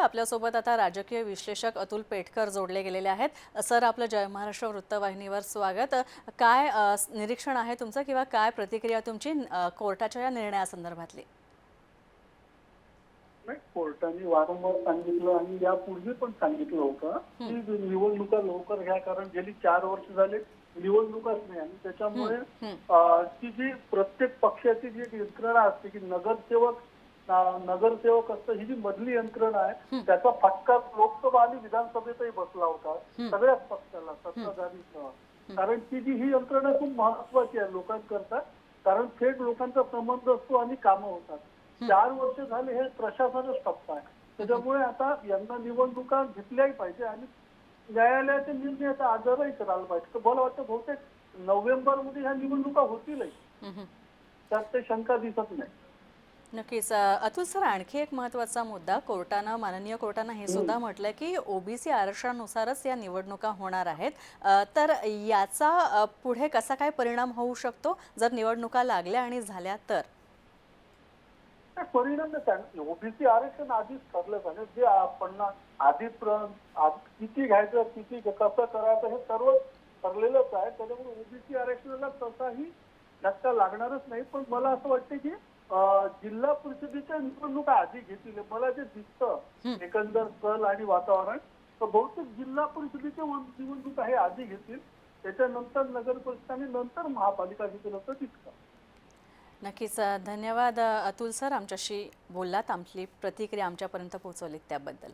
आपल्यासोबत आता राजकीय विश्लेषक अतुल पेटकर जोडले गेलेले आहेत। सर, आपलं जय महाराष्ट्र वृत्तवाहिनीवर स्वागत। काय निरीक्षण आहे तुमचं किंवा काय प्रतिक्रिया तुमची कोर्टाच्या या निर्णयासंदर्भातली? नाही, कोर्टाने वारंवार सांगितलं आणि यापूर्वी पण सांगितलं होतं की निवडणुका लवकर घ्या, कारण गेली 4 वर्ष झाले निवडणुकाच नाही आणि त्याच्यामुळे ती जी प्रत्येक पक्षाची जी यंत्रणा असते की नगरसेवक असतं, ही जी मधली यंत्रणा आहे त्याचा फटका लोकसभा आणि विधानसभेतही बसला होता सगळ्याच पक्षाला, सत्ताधारीसह. कारण ती जी ही यंत्रणा खूप महत्वाची आहे लोकांकरता, कारण थेट लोकांचा संबंध असतो आणि कामं होतात. 4 वर्ष झाले हे प्रशासनच ठप्प आहे. त्याच्यामुळे आता यांना निवडणुका घेतल्याही पाहिजे आणि न्यायालयाचे निर्णय आता आजही करायला पाहिजे. तर मला वाटतं बहुतेक नोव्हेंबरमध्ये ह्या निवडणुका होतीलही, त्यात ते शंका दिसत नाही. नक्कीच अतुल सर, आणखी एक महत्त्वाचा मुद्दा, माननीय कोर्टानं हे सुद्धा म्हटलंय की ओबीसी आरक्षणानुसारच या निवडणुका होणार आहेत। तर याचा पुढे कसा काय परिणाम होऊ शकतो जर निवडणुका लागल्या आणि झाल्या तर? परिणाम ओबीसी आरक्षण आधीच ठरलं झालं, जे आपण आधी किती घ्यायचं, किती कसं करायचं हे सर्व ठरलेलंच आहे. त्याच्यामुळे ओबीसी आरक्षणाला तसाही धक्का लागणारच नाही. पण मला असं वाटतं की जिल्हा परिषदेच्या निवडणुका आधी घेतील. मला जे दिसतं एकंदर कल आणि वातावरण, तर बहुतेक जिल्हा परिषदेच्या निवडणुका हे आधी घेतील, त्याच्यानंतर नगर परिषद आणि नंतर महापालिका घेतील असं दिसतं. नक्कीच धन्यवाद अतुल सर, आमच्याशी बोललात, आपली प्रतिक्रिया आमच्यापर्यंत पोहोचवलीत त्याबद्दल।